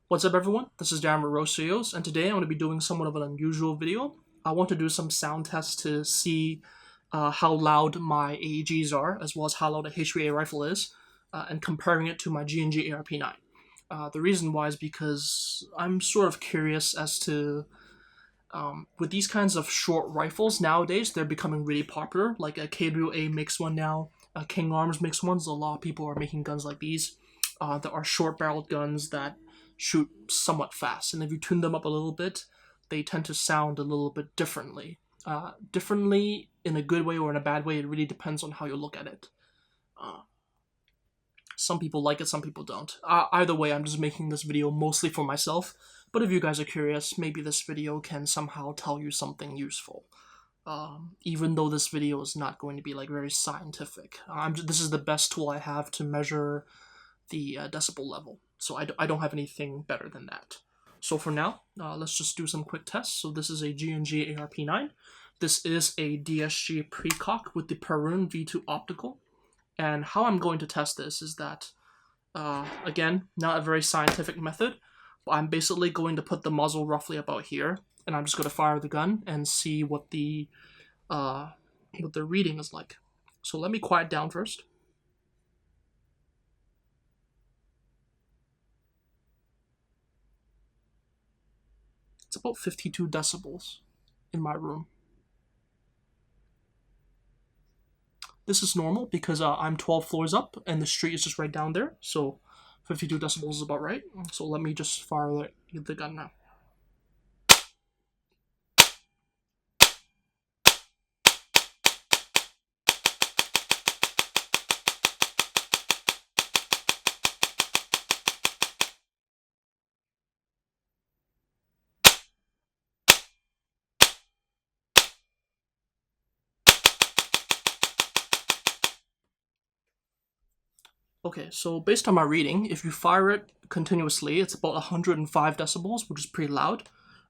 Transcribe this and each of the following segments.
What's up everyone, this is Darren Rosios, and today I'm going to be doing somewhat of an unusual video. I want to do some sound tests to see how loud my AEGs are, as well as how loud a H3A rifle is, and comparing it to my G&G ARP9. The reason why is because I'm sort of curious as to, with these kinds of short rifles nowadays, they're becoming really popular. Like a KWA makes one now, King Arms makes ones, a lot of people are making guns like these. There are short-barreled guns that shoot somewhat fast, and if you tune them up a little bit, they tend to sound a little bit differently. Differently in a good way or in a bad way, it really depends on how you look at it. Some people like it, some people don't. Either way, I'm just making this video mostly for myself, but if you guys are curious, maybe this video can somehow tell you something useful. Even though this video is not going to be like very scientific. This is the best tool I have to measure the decibel level, so I don't have anything better than that. So for now, let's just do some quick tests. So this is a G&G ARP9. This is a DSG Precock with the Perun V2 optical. And how I'm going to test this is that, again, not a very scientific method, but I'm basically going to put the muzzle roughly about here, and I'm just going to fire the gun and see what the reading is like. So let me quiet down first. It's about 52 decibels in my room. This is normal because I'm 12 floors up and the street is just right down there, so 52 decibels is about right. So let me just fire the gun now. Okay, so based on my reading, if you fire it continuously, it's about 105 decibels, which is pretty loud.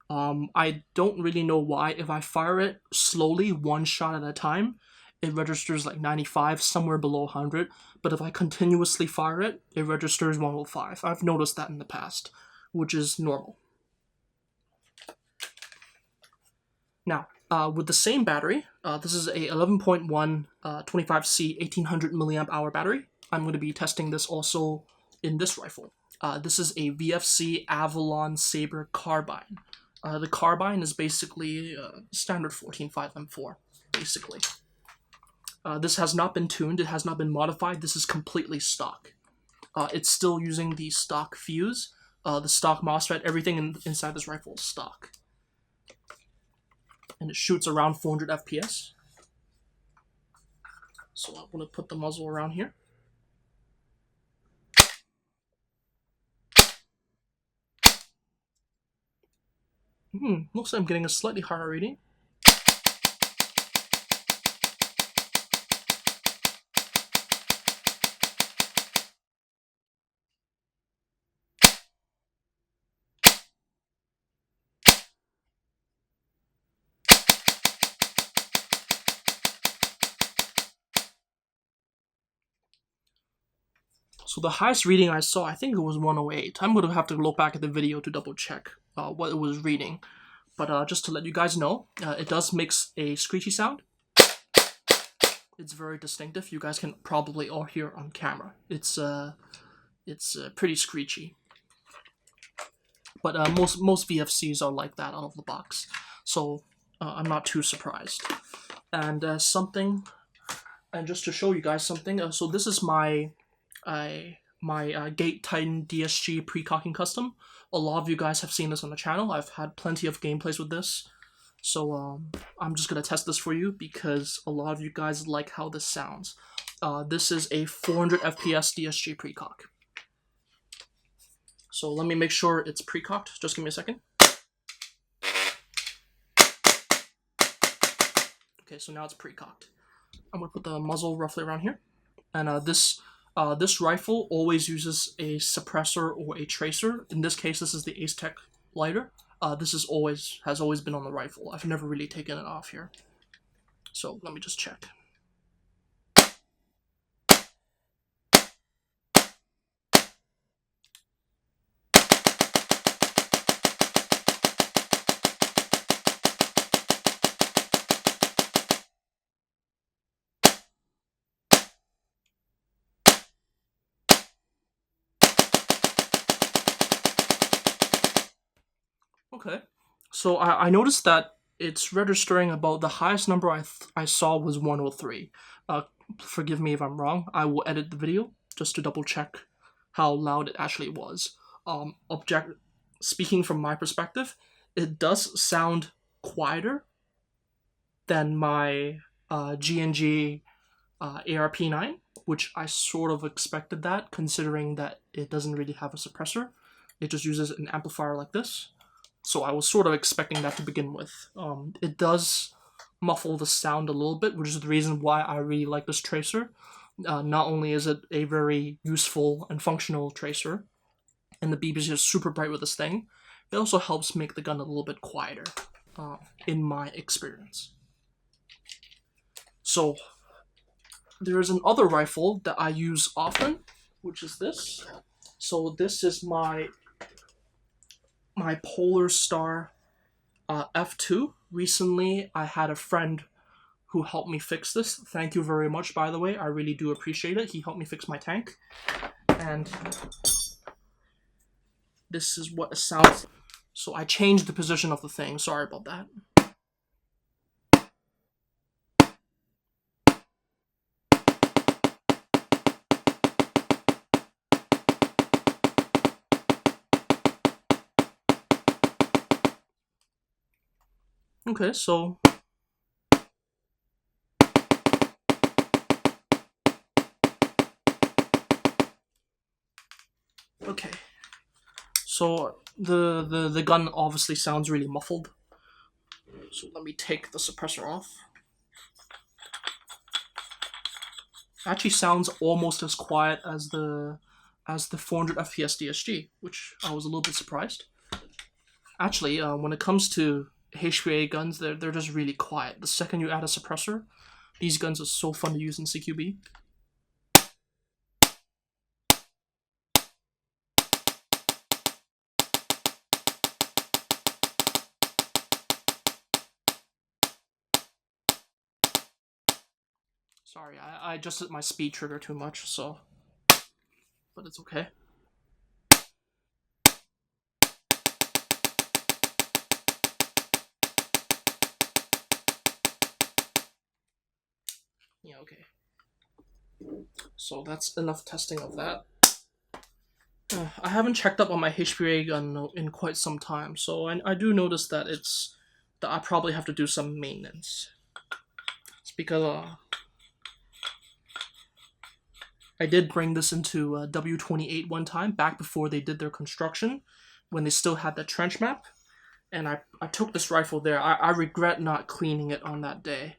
I don't really know why. If I fire it slowly, one shot at a time, it registers like 95, somewhere below 100. But if I continuously fire it, it registers 105. I've noticed that in the past, which is normal. Now, with the same battery, this is a 11.1 25C 1800 milliamp hour battery. I'm going to be testing this also in this rifle. This is a VFC Avalon Saber carbine. The carbine is basically standard 14.5 M4, basically. This has not been tuned, it has not been modified, this is completely stock. It's still using the stock fuse, the stock MOSFET, everything inside this rifle is stock. And it shoots around 400 FPS. So I'm going to put the muzzle around here. Looks like I'm getting a slightly higher reading. So the highest reading I saw, I think it was 108. I'm going to have to look back at the video to double check what it was reading. But just to let you guys know, it does make a screechy sound. It's very distinctive. You guys can probably all hear on camera. It's pretty screechy. But most VFCs are like that out of the box. So I'm not too surprised. And just to show you guys something, so this is my AEG Titan DSG Precocking custom. A lot of you guys have seen this on the channel. I've had plenty of gameplays with this. So I'm just going to test this for you because a lot of you guys like how this sounds. This is a 400 FPS DSG Precock. So let me make sure it's precocked. Just give me a second. Okay, so now it's precocked. I'm going to put the muzzle roughly around here. And this rifle always uses a suppressor or a tracer. In this case, this is the Ace Tech lighter. This has always been on the rifle. I've never really taken it off here. So let me just check. Okay. So I noticed that it's registering about the highest number I saw was 103. Forgive me if I'm wrong. I will edit the video just to double check how loud it actually was. Object Speaking from my perspective, it does sound quieter than my G&G ARP9, which I sort of expected that, considering that it doesn't really have a suppressor. It just uses an amplifier like this. So I was sort of expecting that to begin with. It does muffle the sound a little bit, which is the reason why I really like this tracer. Not only is it a very useful and functional tracer, and the beep is just super bright with this thing, it also helps make the gun a little bit quieter, in my experience. So there's another rifle that I use often, which is this. So this is my Polarstar F2. Recently, I had a friend who helped me fix this. Thank you very much, by the way. I really do appreciate it. He helped me fix my tank. And this is what it sounds like. So I changed the position of the thing. Sorry about that. Okay, so okay. So the gun obviously sounds really muffled. So let me take the suppressor off. It actually sounds almost as quiet as the 400 FPS DSG, which I was a little bit surprised. Actually, when it comes to HPA guns, they're just really quiet. The second you add a suppressor, these guns are so fun to use in CQB. Sorry, I adjusted my speed trigger too much, so... But it's okay. Yeah, okay. So that's enough testing of that. I haven't checked up on my HPA gun in quite some time, so I do notice that that I probably have to do some maintenance. It's because I did bring this into W28 one time, back before they did their construction, when they still had that trench map, and I took this rifle there. I regret not cleaning it on that day.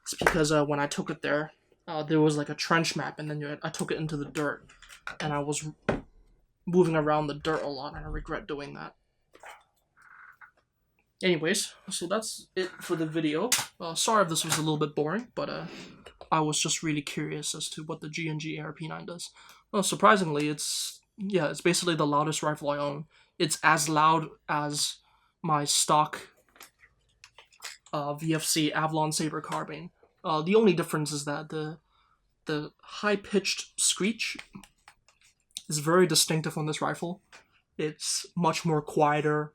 It's because when I took it there was like a trench map, and then I took it into the dirt, and I was moving around the dirt a lot, and I regret doing that. Anyways, so that's it for the video. Sorry if this was a little bit boring, but I was just really curious as to what the G&G ARP9 does. Well, surprisingly, it's basically the loudest rifle I own. It's as loud as my stock VFC Avalon Saber carbine. The only difference is that the high-pitched screech is very distinctive on this rifle. It's much more quieter.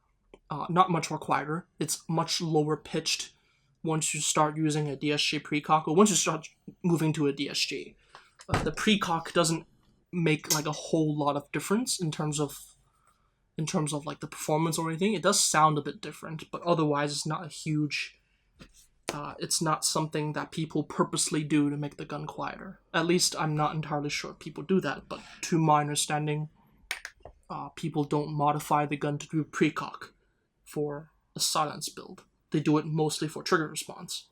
Not much more quieter. It's much lower pitched once you start using a DSG Precock, or once you start moving to a DSG. The Precock doesn't make like a whole lot of difference in terms of like the performance or anything. It does sound a bit different, but otherwise it's not a huge... it's not something that people purposely do to make the gun quieter. At least I'm not entirely sure people do that, but to my understanding, people don't modify the gun to do Precock for a silence build. They do it mostly for trigger response.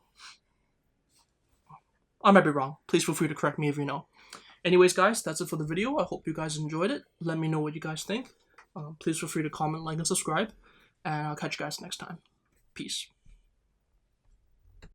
I might be wrong. Please feel free to correct me if you know. Anyways, guys, that's it for the video. I hope you guys enjoyed it. Let me know what you guys think. Please feel free to comment, like, and subscribe. And I'll catch you guys next time. Peace.